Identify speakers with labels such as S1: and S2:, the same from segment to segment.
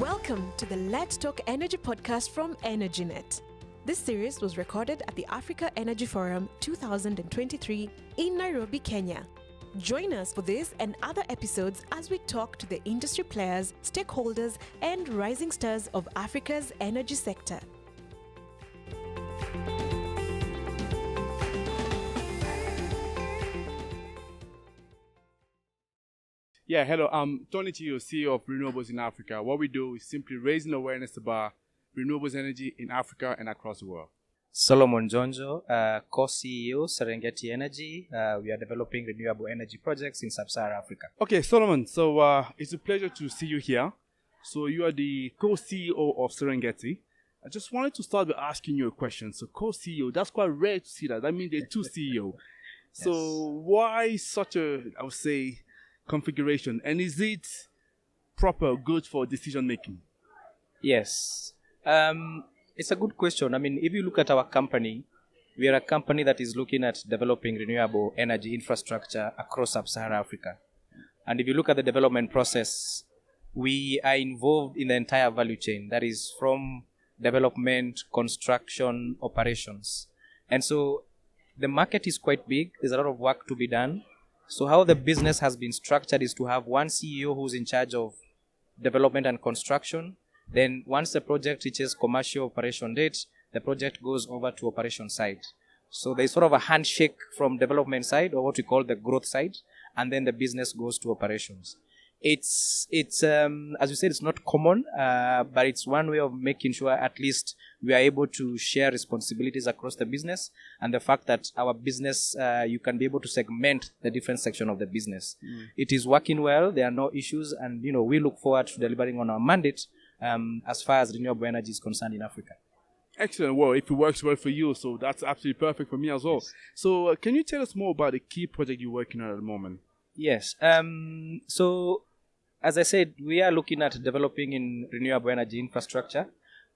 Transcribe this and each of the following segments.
S1: Welcome to the Let's Talk Energy podcast from EnergyNet. This series was recorded at the Africa Energy Forum 2023 in Nairobi, Kenya. Join us for this and other episodes as we talk to the industry players, stakeholders, and rising stars of Africa's energy sector.
S2: Yeah, hello. I'm Tony Chiyo, CEO of Renewables in Africa. What we do is simply raising awareness about renewables energy in Africa and across the world.
S3: Solomon Njonjo, co-CEO, Serengeti Energy. We are developing renewable energy projects in sub-Saharan Africa.
S2: Okay, Solomon, so it's a pleasure to see you here. So you are the co-CEO of Serengeti. I just wanted to start by asking you a question. So co-CEO, that's quite rare to see that. That means there are two CEO.
S3: Yes.
S2: So why such a, I would say, configuration, and is it proper, good for decision making?
S3: Yes. It's a good question. I mean, if you look at our company, we are a company that is looking at developing renewable energy infrastructure across sub-Saharan Africa. And if you look at the development process, we are involved in the entire value chain. That is from development, construction, operations. And so the market is quite big. There's a lot of work to be done. So how the business has been structured is to have one CEO who's in charge of development and construction. Then once the project reaches commercial operation date, the project goes over to operation side. So there's sort of a handshake from development side, or what we call the growth side, and then the business goes to operations. It's as you said, it's not common, but it's one way of making sure at least we are able to share responsibilities across the business, and the fact that our business, you can be able to segment the different section of the business. It is working well. There are no issues, and we look forward to delivering on our mandate as far as renewable energy is concerned in Africa.
S2: Excellent. Well, if it works well for you, so that's absolutely perfect for me as well. Yes. So can you tell us more about the key project you're working on at the moment?
S3: Yes. So as I said, we are looking at developing in renewable energy infrastructure.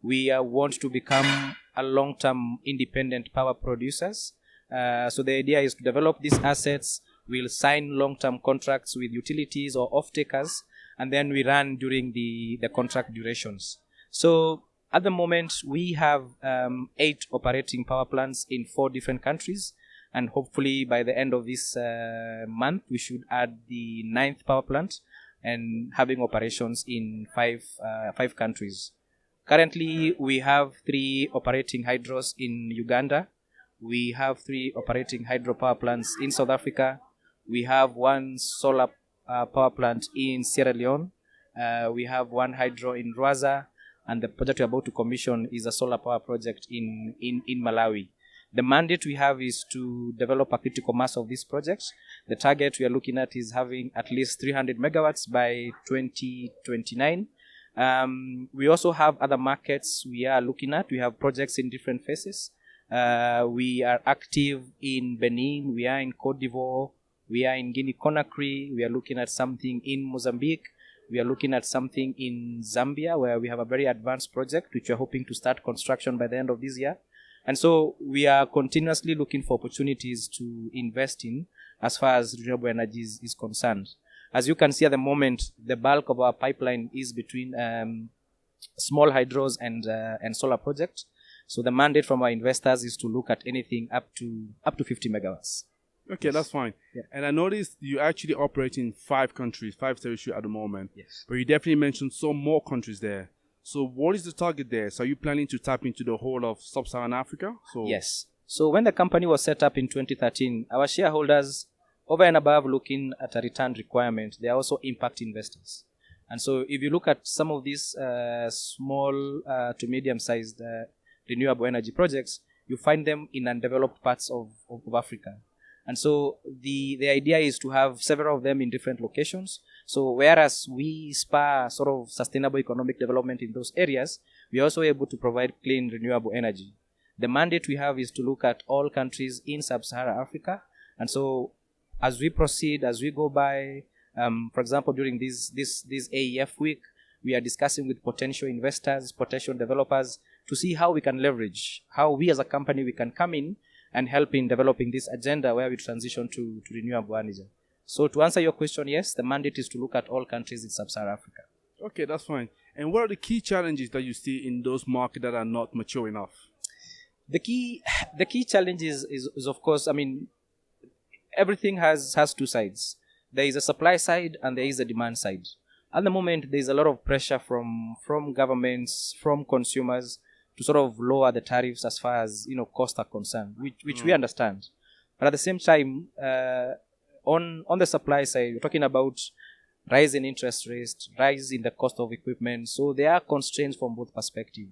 S3: We want to become a long-term independent power producers. So the idea is to develop these assets. We'll sign long-term contracts with utilities or off-takers, and then we run during the contract durations. So at the moment, we have 8 operating power plants in 4 different countries. And hopefully by the end of this month, we should add the 9th power plant and having operations in 5 countries. Currently, we have 3 operating hydros in Uganda. We have 3 operating hydropower plants in South Africa. We have 1 solar power plant in Sierra Leone. We have 1 hydro in Rwanda, and the project we're about to commission is a solar power project in Malawi. The mandate we have is to develop a critical mass of these projects. The target we are looking at is having at least 300 megawatts by 2029. We also have other markets we are looking at. We have projects in different phases. We are active in Benin. We are in Cote d'Ivoire. We are in Guinea-Conakry. We are looking at something in Mozambique. We are looking at something in Zambia, where we have a very advanced project, which we are hoping to start construction by the end of this year. And so we are continuously looking for opportunities to invest in as far as renewable energy is concerned. As you can see at the moment, the bulk of our pipeline is between small hydros and solar projects. So the mandate from our investors is to look at anything up to 50 megawatts.
S2: Okay, yes. That's fine. Yeah. And I noticed you actually operate in 5 countries, 5 territories at the moment.
S3: Yes.
S2: But you definitely mentioned some more countries there. So what is the target there? So are you planning to tap into the whole of sub-Saharan Africa?
S3: Yes. So when the company was set up in 2013, our shareholders, over and above looking at a return requirement, they are also impact investors. And so if you look at some of these small to medium-sized renewable energy projects, you find them in undeveloped parts of Africa. And so the idea is to have several of them in different locations. So whereas we spur sort of sustainable economic development in those areas, we are also able to provide clean renewable energy. The mandate we have is to look at all countries in sub-Saharan Africa. And so as we proceed, as we go by, for example, during this AEF week, we are discussing with potential investors, potential developers, to see how we can leverage, how we as a company, we can come in and help in developing this agenda where we transition to renewable energy. So to answer your question, yes, the mandate is to look at all countries in sub-Saharan Africa.
S2: Okay, that's fine. And what are the key challenges that you see in those markets that are not mature enough?
S3: The key challenge is of course, I mean, everything has two sides. There is a supply side and there is a demand side. At the moment, there is a lot of pressure from governments, from consumers to sort of lower the tariffs as far as costs are concerned, which we understand. But at the same time, on the supply side, we're talking about rise in interest rates, rise in the cost of equipment. So there are constraints from both perspectives.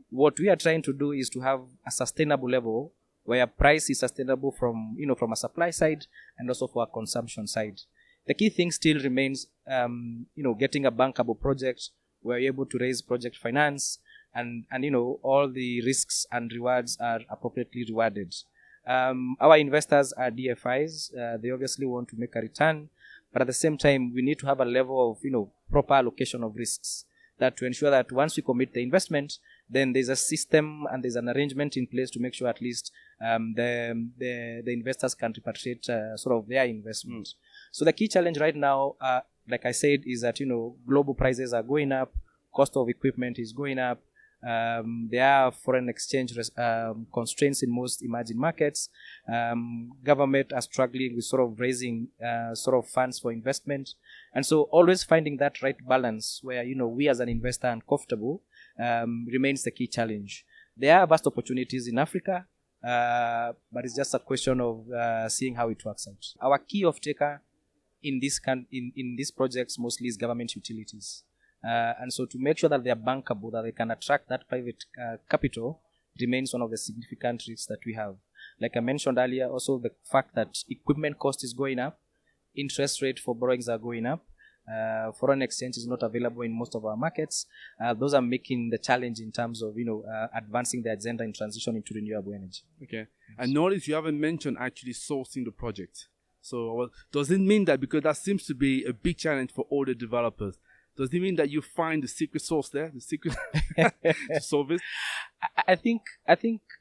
S3: What we are trying to do is to have a sustainable level where price is sustainable from a supply side and also for a consumption side. The key thing still remains, getting a bankable project where you're able to raise project finance and all the risks and rewards are appropriately rewarded. Our investors are DFIs. They obviously want to make a return, but at the same time, we need to have a level of proper allocation of risks that to ensure that once we commit the investment, then there's a system and there's an arrangement in place to make sure at least the investors can repatriate sort of their investment. So the key challenge right now, like I said, is that global prices are going up, cost of equipment is going up. There are foreign exchange constraints in most emerging markets. Government are struggling with sort of raising sort of funds for investment, and so always finding that right balance where we as an investor are comfortable remains the key challenge. There are vast opportunities in Africa, but it's just a question of seeing how it works out. Our key off-taker in these projects mostly is government utilities. And so to make sure that they are bankable, that they can attract that private capital, remains one of the significant risks that we have. Like I mentioned earlier, also the fact that equipment cost is going up, interest rate for borrowings are going up, foreign exchange is not available in most of our markets. Those are making the challenge in terms of advancing the agenda in transition into renewable energy.
S2: Okay. I noticed you haven't mentioned actually sourcing the project. So does it mean that, because that seems to be a big challenge for all the developers, does it mean that you find the secret sauce there, the secret to solve it?
S3: I think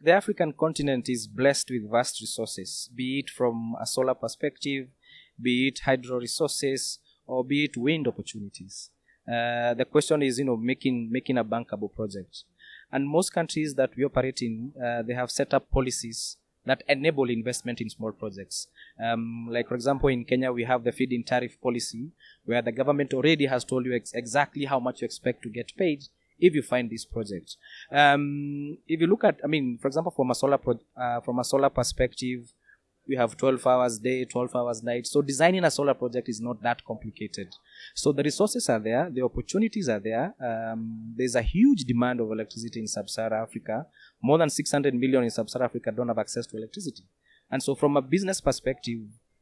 S3: the African continent is blessed with vast resources, be it from a solar perspective, be it hydro resources, or be it wind opportunities. The question is, making a bankable project. And most countries that we operate in, they have set up policies that enable investment in small projects. Like, for example, in Kenya, we have the feed-in tariff policy, where the government already has told you exactly how much you expect to get paid if you find this project. If you look at, for example, from a solar perspective, we have 12 hours day, 12 hours night. So designing a solar project is not that complicated. So the resources are there, the opportunities are there. There's a huge demand of electricity in sub-Saharan Africa. More than 600 million in sub-Saharan Africa don't have access to electricity. And so from a business perspective,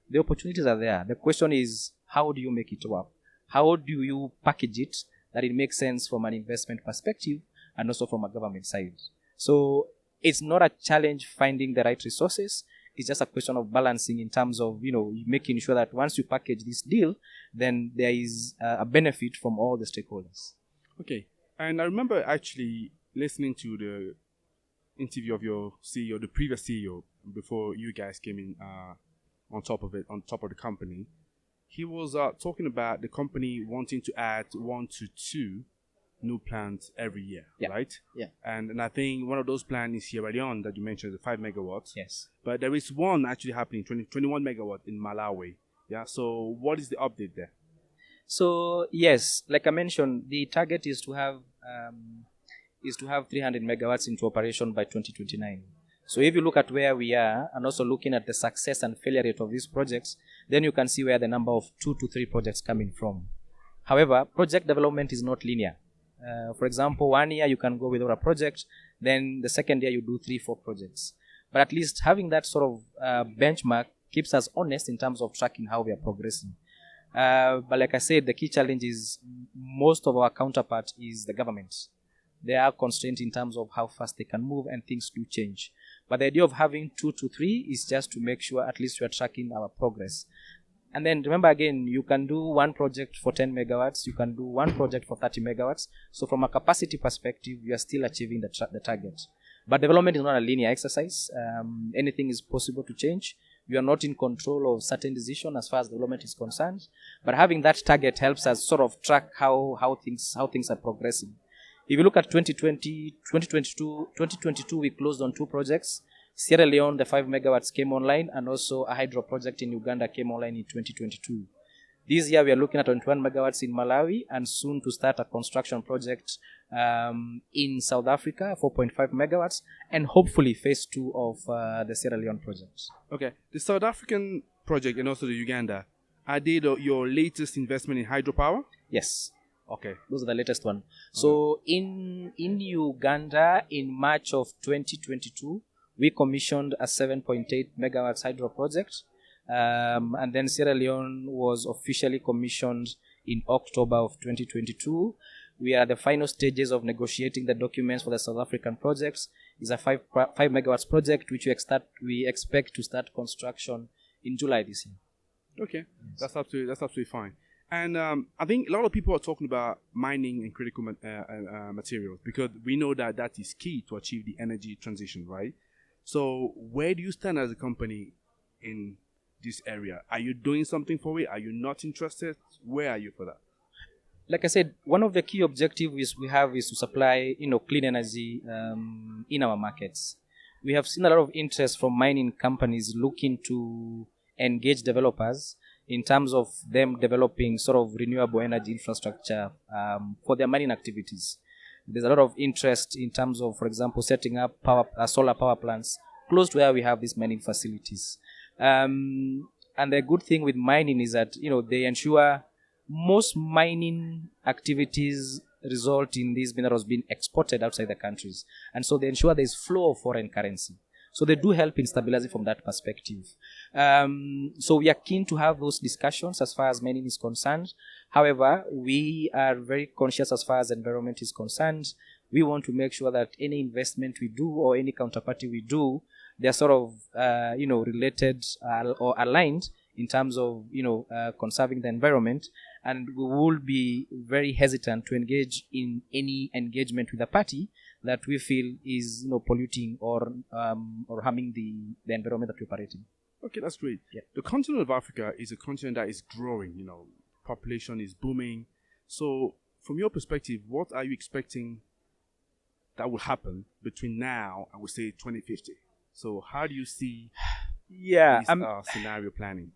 S3: the opportunities are there. The question is, how do you make it work? How do you package it that it makes sense from an investment perspective and also from a government side? So it's not a challenge finding the right resources. It's just a question of balancing in terms of, making sure that once you package this deal, then there is a benefit from all the stakeholders. Okay.
S2: And I remember actually listening to the interview of your CEO, the previous CEO, before you guys came in on top of the company. He was talking about the company wanting to add 1 to 2 new plants every year, right?
S3: Yeah.
S2: And I think one of those plants is Sierra Leone that you mentioned, the 5 megawatts.
S3: Yes.
S2: But there is one actually happening, 21 megawatts in Malawi. Yeah. So what is the update there?
S3: So yes, like I mentioned, the target is to have 300 megawatts into operation by 2029. So if you look at where we are and also looking at the success and failure rate of these projects, then you can see where the number of 2 to 3 projects coming from. However, project development is not linear. For example, 1 year you can go without a project, then the second year you do 3-4 projects. But at least having that sort of benchmark keeps us honest in terms of tracking how we are progressing. But like I said, the key challenge is most of our counterpart is the government. They are constrained in terms of how fast they can move, and things do change. But the idea of having 2 to 3 is just to make sure at least we are tracking our progress. And then remember again, you can do one project for 10 megawatts, you can do one project for 30 megawatts. So from a capacity perspective, you are still achieving the target. But development is not a linear exercise. Anything is possible to change. We are not in control of certain decision as far as development is concerned. But having that target helps us sort of track how things are progressing. If you look at 2022, we closed on 2 projects. Sierra Leone, the 5 megawatts came online, and also a hydro project in Uganda came online in 2022. This year, we are looking at 21 megawatts in Malawi, and soon to start a construction project in South Africa, 4.5 megawatts, and hopefully phase 2 of the Sierra Leone project.
S2: Okay. The South African project and also the Uganda, are they your latest investment in hydropower?
S3: Yes.
S2: Okay.
S3: Those are the latest one. So in Uganda, in March of 2022, we commissioned a 7.8 megawatts hydro project. And then Sierra Leone was officially commissioned in October of 2022. We are at the final stages of negotiating the documents for the South African projects. It's a 5 megawatts project, which we expect to start construction in July this year.
S2: Okay, that's absolutely fine. And I think a lot of people are talking about mining and critical materials, because we know that is key to achieve the energy transition, right? So where do you stand as a company in this area? Are you doing something for it? Are you not interested? Where are you for that?
S3: Like I said, one of the key objectives we have is to supply, clean energy in our markets. We have seen a lot of interest from mining companies looking to engage developers in terms of them developing sort of renewable energy infrastructure for their mining activities. There's a lot of interest in terms of, for example, setting up solar power plants close to where we have these mining facilities. And the good thing with mining is that, they ensure most mining activities result in these minerals being exported outside the countries. And so they ensure there's flow of foreign currency. So they do help in stabilizing from that perspective. So we are keen to have those discussions as far as mining is concerned. However, we are very conscious as far as the environment is concerned. We want to make sure that any investment we do or any counterparty we do, they're sort of, related or aligned in terms of, conserving the environment. And we will be very hesitant to engage in any engagement with a party that we feel is, polluting or harming the environment that we operate in.
S2: Okay, that's great.
S3: Yeah.
S2: The continent of Africa is a continent that is growing, population is booming. So from your perspective, what are you expecting that will happen between now and, we say, 2050? So how do you see this scenario planning?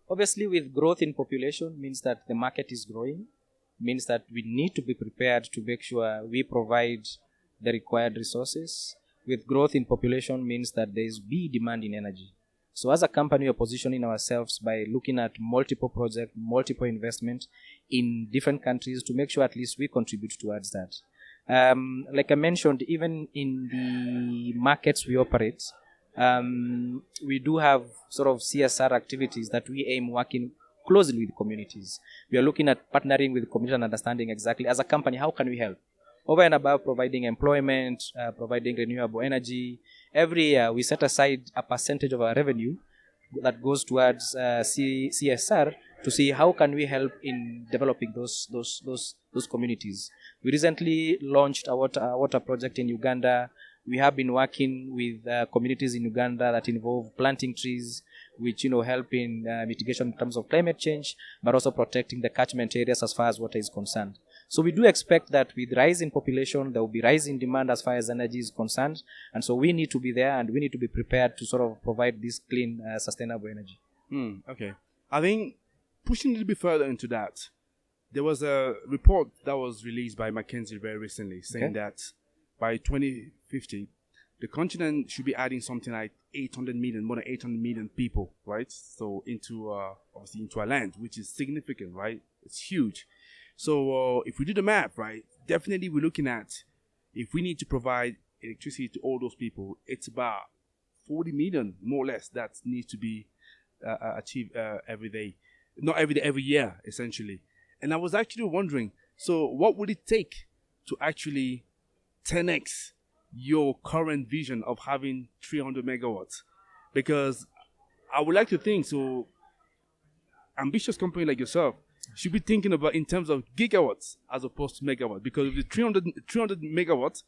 S3: Obviously, with growth in population means that the market is growing, means that we need to be prepared to make sure we provide the required resources. With growth in population means that there is demand in energy. So as a company, we are positioning ourselves by looking at multiple projects, multiple investment in different countries to make sure at least we contribute towards that. Like I mentioned, even in the markets we operate, we do have sort of CSR activities that we aim working closely with communities. We are looking at partnering with community and understanding exactly as a company, how can we help? Over and above providing employment, providing renewable energy. Every year we set aside a percentage of our revenue that goes towards CSR to see how can we help in developing those communities. We recently launched a water project in Uganda. We have been working with communities in Uganda that involve planting trees, which help in mitigation in terms of climate change, but also protecting the catchment areas as far as water is concerned. So we do expect that with rise in population, there will be rise in demand as far as energy is concerned, and so we need to be there and we need to be prepared to sort of provide this clean, sustainable energy.
S2: Okay, I think pushing a little bit further into that, there was a report that was released by McKinsey very recently saying that by 2050, the continent should be adding something like 800 million, more than 800 million people, right? So obviously into our land, which is significant, right? It's huge. So if we do the math, right, definitely we're looking at, if we need to provide electricity to all those people, it's about 40 million, more or less, that needs to be achieved every day. Not every day, every year, essentially. And I was actually wondering, so what would it take to actually 10x your current vision of having 300 megawatts? Because I would like to think, so ambitious company like yourself should be thinking about in terms of gigawatts as opposed to megawatts. Because with 300 megawatts,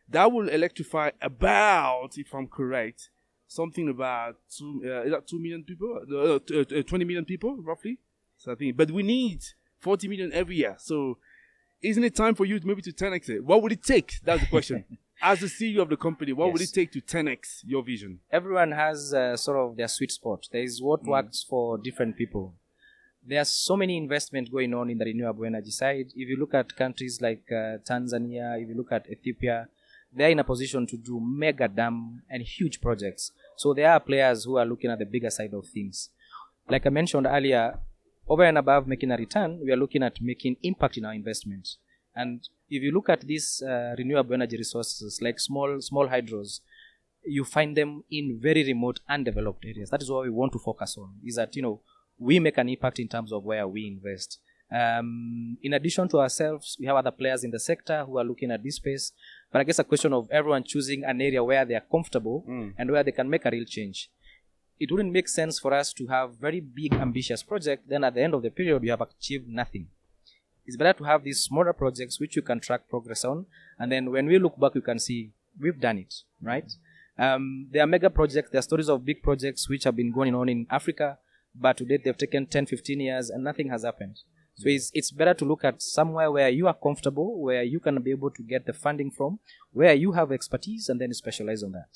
S2: that will electrify about, if I'm correct, something about 2 million people, 20 million people roughly. So I think, but we need 40 million every year. So isn't it time for you maybe to 10x it? What would it take? That's the question. As the CEO of the company, what would it take to 10x your vision?
S3: Everyone has sort of their sweet spot. There is what works for different people. There are so many investments going on in the renewable energy side. If you look at countries like Tanzania, if you look at Ethiopia, they're in a position to do mega dam and huge projects. So there are players who are looking at the bigger side of things. Like I mentioned earlier, over and above making a return, we are looking at making impact in our investments. And if you look at these renewable energy resources, like small hydros, you find them in very remote, undeveloped areas. That is what we want to focus on, is that, we make an impact in terms of where we invest. In addition to ourselves, we have other players in the sector who are looking at this space. But I guess a question of everyone choosing an area where they are comfortable and where they can make a real change. It wouldn't make sense for us to have very big, ambitious projects, then at the end of the period, you have achieved nothing. It's better to have these smaller projects which you can track progress on, and then when we look back, you can see we've done it, right? There are mega projects, there are stories of big projects which have been going on in Africa, but to date they've taken 10, 15 years and nothing has happened. So it's better to look at somewhere where you are comfortable, where you can be able to get the funding from, where you have expertise, and then specialize on that.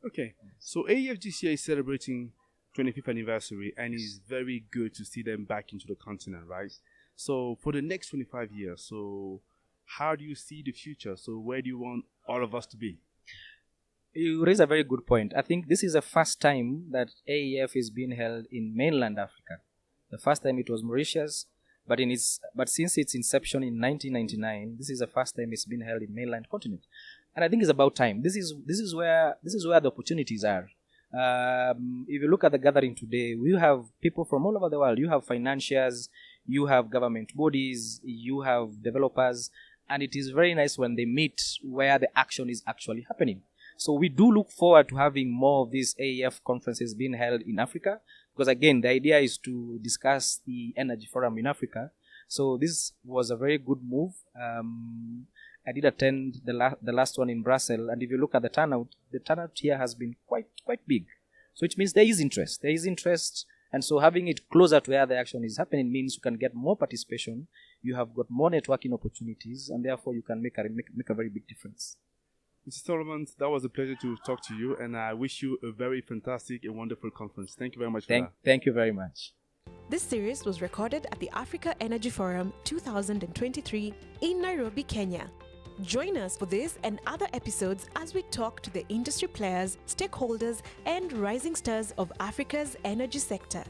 S2: Okay, so AEFGCI is celebrating 25th anniversary, and it's very good to see them back into the continent, right? So for the next 25 years, so how do you see the future? So where do you want all of us to be?
S3: You raise a very good point. I think this is the first time that AEF is being held in mainland Africa. The first time it was Mauritius, but since its inception in 1999, this is the first time it's been held in mainland continent. And I think it's about time. This is where the opportunities are. If you look at the gathering today, we have people from all over the world. You have financiers, you have government bodies, you have developers, and it is very nice when they meet where the action is actually happening. So we do look forward to having more of these AEF conferences being held in Africa, because again, the idea is to discuss the energy forum in Africa. So this was a very good move. I did attend the last one in Brussels, and if you look at the turnout here has been quite big. So which means there is interest, and so having it closer to where the action is happening means you can get more participation, you have got more networking opportunities, and therefore you can make a very big difference.
S2: Mr. Solomon, that was a pleasure to talk to you, and I wish you a very fantastic and wonderful conference. Thank you very much for that.
S3: Thank you very much.
S1: This series was recorded at the Africa Energy Forum 2023 in Nairobi, Kenya. Join us for this and other episodes as we talk to the industry players, stakeholders, and rising stars of Africa's energy sector.